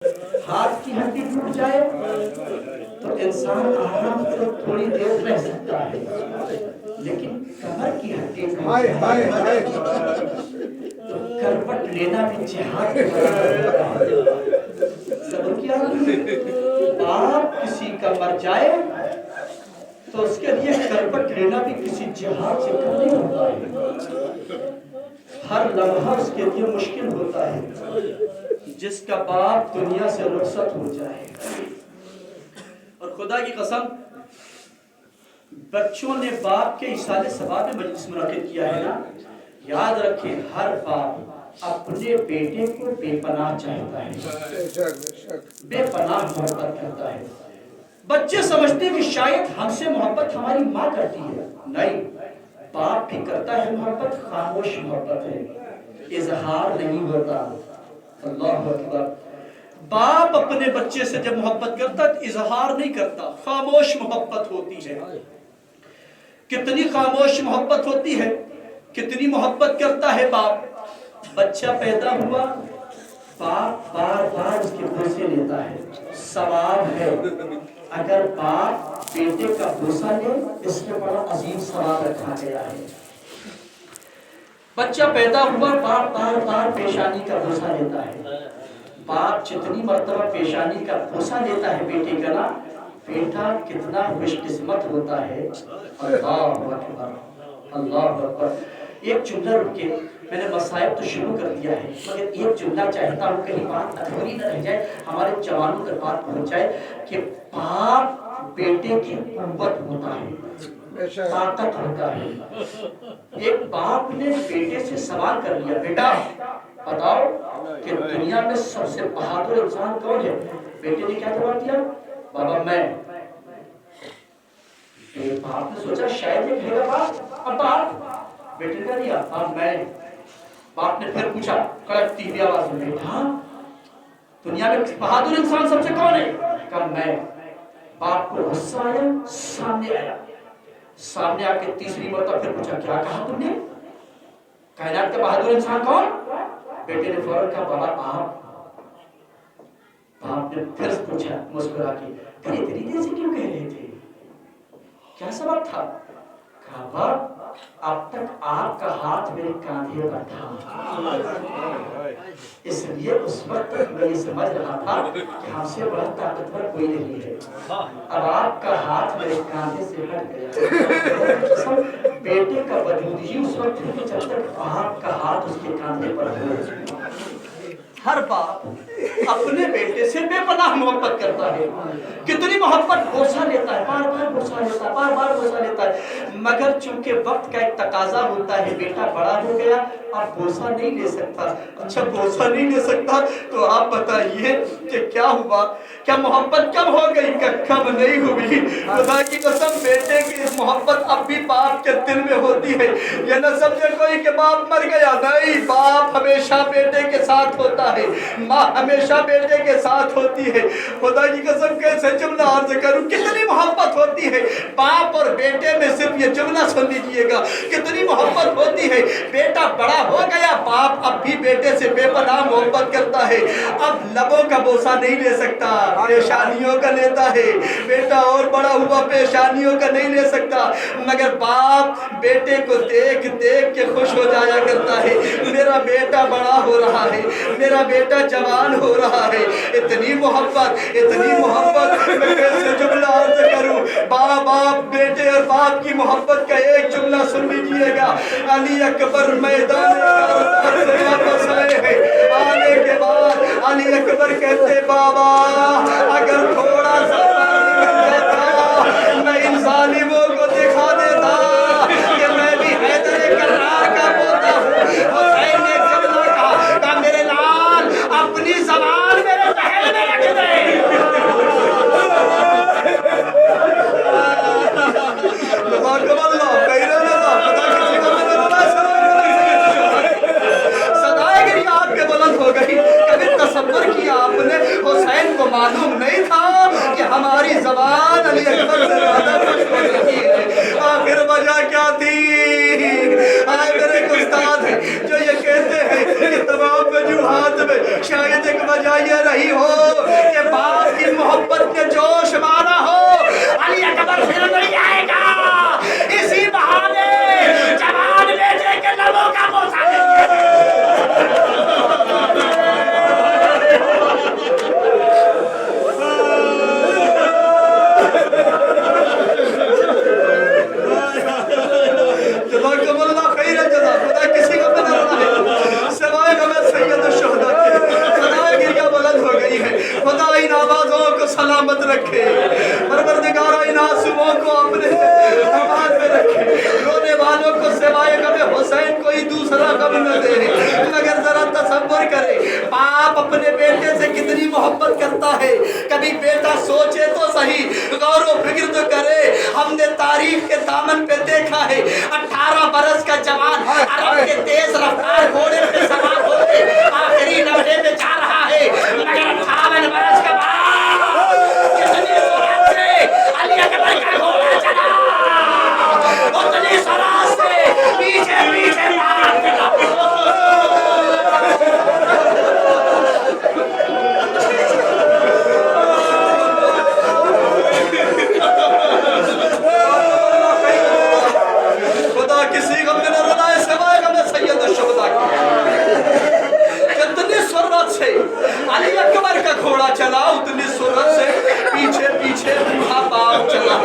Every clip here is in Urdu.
ہاتھ کی ہڈی ٹوٹ جائے تو انسان آرام سے تھوڑی دیر رہ سکتا ہے، لیکن کمر کی ہڈی ٹوٹ جائے تو کروٹ لینا بھی جہاد ہوتا ہے۔ سب کیا باپ کسی کا مر جائے تو اس کے لیے کروٹ لینا بھی کسی جہاد سے کم نہیں ہوتا ہے۔ ہر لمحہ اس کے لیے مشکل ہوتا ہے جس کا باپ دنیا سے رخصت ہو جائے۔ اور خدا کی قسم بچوں نے باپ کے ایصال ثواب میں مجلس منعقد کیا ہے نا، یاد رکھیں ہر باپ اپنے بیٹے کو بے پناہ چاہتا ہے، بے پناہ محبت کرتا ہے۔ بچے سمجھتے ہیں کہ شاید ہم سے محبت ہماری ماں کرتی ہے، نہیں، باپ بھی کرتا ہے محبت، خاموش محبت ہے، اظہار نہیں ہوتا۔ اللہ اکبر۔ باپ اپنے بچے سے جب محبت کرتا ہے اظہار نہیں کرتا، خاموش محبت ہوتی ہے۔ کتنی خاموش محبت ہوتی ہے، کتنی محبت کرتا ہے باپ۔ بچہ پیدا ہوا، باپ بار بار اس کے بوسے لیتا ہے، ثواب ہے۔ اگر باپ بیٹے کا بوسہ لے اس میں بڑا عظیم ثواب رکھا گیا ہے۔ بچہ پیدا ہوا، باپ بار بار پیشانی کا بوسہ لیتا ہے۔ باپ جتنی مرتبہ پیشانی کا بوسہ لیتا ہے بیٹے کا نا، بیٹا کتنا خوش قسمت ہوتا ہے۔ اللہ اکبر، اللہ اکبر۔ ایک جملہ رکے، میں نے مصائب تو شروع کر دیا ہے مگر ایک جملہ چاہتا ہوں کہیں بات ادھوری نہ رہ جائے، ہمارے جوانوں تک بات پہنچ جائے کہ باپ بیٹے کی قوت ہوتا ہے، طاقت ہوتا ہے۔ ایک باپ نے بیٹے سے سوال کر لیا، بیٹا بتاؤ کہ دنیا میں سب سے بہادر انسان کون ہے؟ بیٹے نے کیا جواب دیا؟ بابا میں۔ باپ نے سوچا شاید یہ کہے گا باپ اب باپ، بیٹے نے دیا اب میں۔ باپ نے پھر پوچھا کڑکتی ہوئی آواز میں، بیٹا دنیا میں بہادر انسان سب سے کون ہے؟ کہا میں۔ باپ کو غصہ آیا، سامنے آیا، سامنے آ کے تیسری مرتبہ پھر پوچھا کیا کہا تم نے؟ کائنات کا بہادر انسان کون؟ بیٹے نے فوراً کہا بابا آپ۔ باپ نے پھر پوچھا مسکرا کے تیری طریقے سے کیوں کہہ رہے تھے؟ کیا سبب تھا؟ کہا باپ اب تک آپ کا ہاتھ میرے کاندھے پر تھا، اس لیے اس وقت تک میں یہ سمجھ رہا تھا کہ ہم سے بڑا طاقتور کوئی نہیں ہے، اب آپ کا ہاتھ میرے کاندھے سے ہٹ گیا۔ بیٹے کا وجود ہی اس وقت ہے جب تک باپ کا ہاتھ اس کے کاندھے پر ہو۔ ہر باپ اپنے بیٹے سے بے پناہ محبت کرتا ہے، کتنی محبت بوسہ لیتا ہے، بار بار بوسہ لیتا ہے، بار بار بوسہ لیتا ہے، مگر چونکہ وقت کا ایک تقاضا ہوتا ہے، بیٹا بڑا ہو گیا اب بوسہ نہیں لے سکتا۔ اچھا بوسہ نہیں لے سکتا تو آپ بتائیے کہ کیا ہوا؟ کیا محبت کم ہو گئی؟ کہ کم نہیں ہوئی۔ خدا کی قسم بیٹے کی محبت اب بھی باپ کے دل میں ہوتی ہے۔ یہ نہ سمجھے کوئی کہ باپ مر گیا، نہیں، باپ ہمیشہ بیٹے کے ساتھ ہوتا ہے، ماں ہمیشہ بیٹے کے ساتھ ہوتی ہے۔ خدا کی قسم کیسے جملہ عرض کروں، کتنی محبت ہوتی ہے باپ اور بیٹے میں، صرف یہ جملہ سن لیجئے گا، کتنی محبت ہوتی ہے۔ بیٹا بڑا ہو گیا، باپ اب بھی بیٹے سے بے پناہ محبت کرتا ہے، اب لبوں کا بوسہ نہیں لے سکتا، پیشانیوں کا لیتا ہے۔ بیٹا اور بڑا ہوا پیشانیوں کا نہیں لے سکتا، مگر باپ بیٹے کو دیکھ دیکھ کے خوش ہو جایا کرتا ہے، میرا بیٹا بڑا ہو رہا ہے، میرا بیٹا جوان ہو رہا ہے۔ اتنی محبت، اتنی محبت، میں کیسے جملہ عرض کروں۔ باپ بیٹے اور باپ کی محبت کا ایک جملہ سن لیجئے گا۔ علی اکبر میدان کارزار سے واپس آئے ہیں، آنے کے بعد علی اکبر کہتے بابا اگر تھوڑا سا پانی مل جاتا میں ان ظالموں کو دکھا دیتا کہ میں بھی حیدر کرار کا پوتا ہوں۔ حسین نے جملہ کہا میرے لال اپنی زبان میرے محل میں رکھ دے۔ صدائے گری آپ کے بلند ہو گئی۔ کبھی تصور کیا آپ نے حسین کو معلوم نہیں تھا کہ ہماری زبان علی اکبر سے زیادہ خوش ہو رہی ہے؟ آخر وجہ کیا تھی؟ آئے میرے استاد جو یہ کہتے ہیں کہ تمام وجوہات میں شاید ایک وجہ یہ رہی ہو سلامت رکھے، پروردگار ان آنسوؤں کو اپنے امان میں رکھے، رونے والوں کو سوائے غم حسین کوئی دوسرا غم نہ دے۔ مگر ذرا تصور کرے باپ اپنے بیٹے سے کتنی محبت کرتا ہے، کبھی بیٹا سوچے تو صحیح، غور و فکر تو کرے۔ ہم نے تاریخ کے دامن پہ دیکھا ہے 18 برس کا جوان عرب کے تیز رفتار گھوڑے پہ سوار ہو کے آخری لمحے میں جا رہا ہے، مگر 58 برس کا باپ کتنی سرعت سے علی اکبر کا گھوڑا چلا، اتنی سرعت سے پیچھے پیچھے بھاگتا۔ خدا کسی غم میں نہ رلائے سوائے غم سید الشہداء کی۔ کتنی سرعت سے علی اکبر کا گھوڑا چلا، اتنی سرعت سے پیچھے پیچھے بوڑھا باپ چلا۔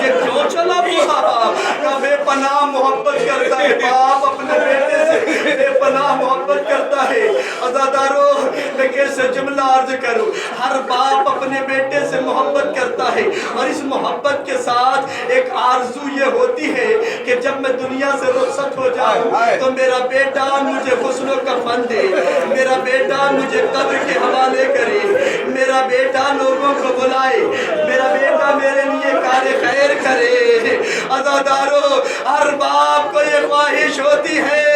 یہ کیوں چلا بوڑھا باپ؟ کہ بے پناہ محبت کرتا ہے باپ اپنے بیٹے سے، بے پناہ محبت کرتا ہے۔ عزادارو میں کیسے جملہ عرض کروں، ہر باپ اپنے بیٹے سے محبت کرتا ہے، اور اس محبت کے ساتھ ایک آرزو یہ ہوتی ہے کہ جب میں دنیا سے رخصت ہو جاؤں تو میرا بیٹا مجھے غسل و کفن دے، میرا بیٹا مجھے قبر کے حوالے کرے، میرا بیٹا لوگوں کو بلائے، میرا بیٹا میرے لیے کار خیر کرے۔ عزادارو ہر باپ کو یہ خواہش ہوتی ہے،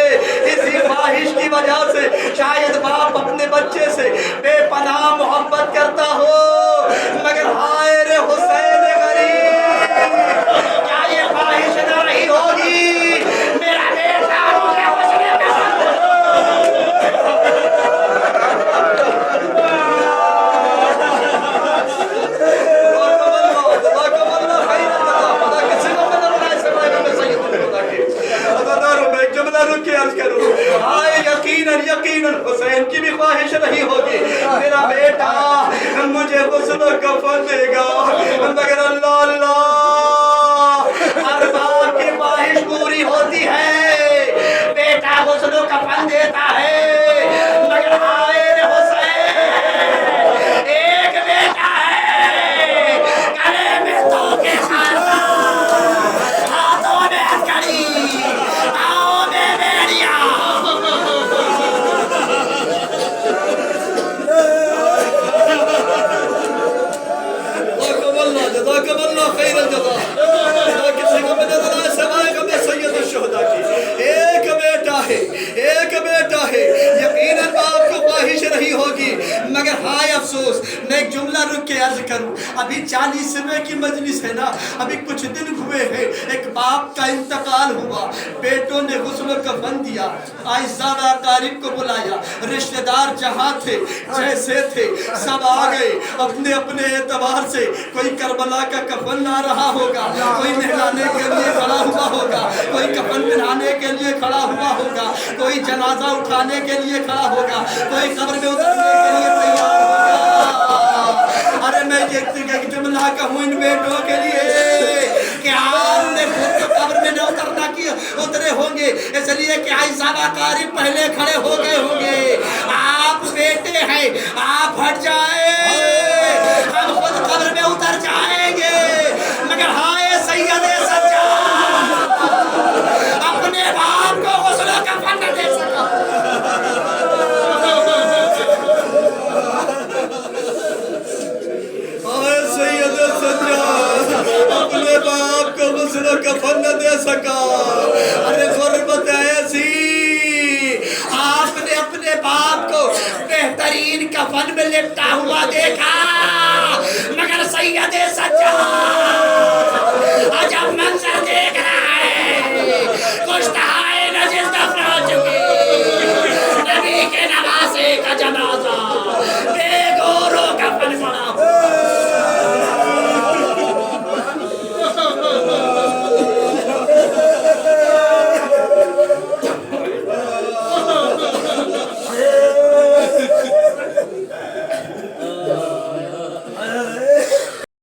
اسی خواہش کی وجہ سے شاید باپ اپنے بچے سے بے پناہ محبت کرتا ہو، مگر ہائے رے حسین غریب، کیا یہ خواہش نہ رہی ہوگی میرا بیٹا مجھے غسل کفن دے۔ یقیناً حسین کی بھی خواہش نہیں ہوگی میرا بیٹا مجھے غسل و کفن دے گا، مگر اللہ اللہ ہر باپ کی خواہش پوری ہوتی ہے، بیٹا غسل و کفن دیتا ہے، مگر ہائے رے حسین ایک بیٹا ہے گلے میں تو کے خاصا، ہاتھوں میں ہتھکڑی، پاؤں میں بیڑیاں۔ جزاکم اللہ خیر الجزا۔ خدا کسی کو میں نظر آئے سوائے غم سید الشہداء کی۔ ایک بیٹا ہے، ایک بیٹا ہے، یقیناً باپ کو خواہش رہی ہوگی، مگر ہائے افسوس میں ایک جملہ رک کے عرض کروں، ابھی 40ویں کی مجلس ہے نا، ابھی کچھ دن ہوئے ہیں، ایک باپ کا انتقال ہوا، بیٹوں نے غسل و کفن دیا، اعزاء و اقارب کو بلایا، رشتہ دار جہاں تھے جیسے تھے سب آ گئے اپنے اپنے اعتبار سے، کوئی کربلا کا کفن لا رہا ہوگا، کوئی نہلانے کے لیے کھڑا ہوا ہوگا، کوئی کفن پہنانے کے لیے کھڑا ہوا ہوگا، کوئی جنازہ اٹھانے کے لیے کھڑا ہوگا، کوئی قبر میں اترنے کے لیے تیار ہوگا۔ ارے میں یہ جملہ کہوں ان بیٹوں کے لیے کہ آپ نے خود کو قبر میں نہ اترے ہوں گے، اس لیے کہ اعزاء و اقارب پہلے کھڑے ہو گئے ہوں گے، آپ بیٹے ہیں، آپ ہٹ جائیں، ہم خود قبر میں اتر جائیں گے، مگر ہائے سید سجاد اپنے باپ کو غسل و کفن نہ دے سکا۔ ہائے سید سجاد اپنے باپ کو غسل و کفن نہ دے سکا۔ ارے غربت ایسی، آپ نے اپنے باپ کو بہترین کفن میں لپٹا ہوا دیکھا، مگر سید سجاد جب منظر دیکھ رہے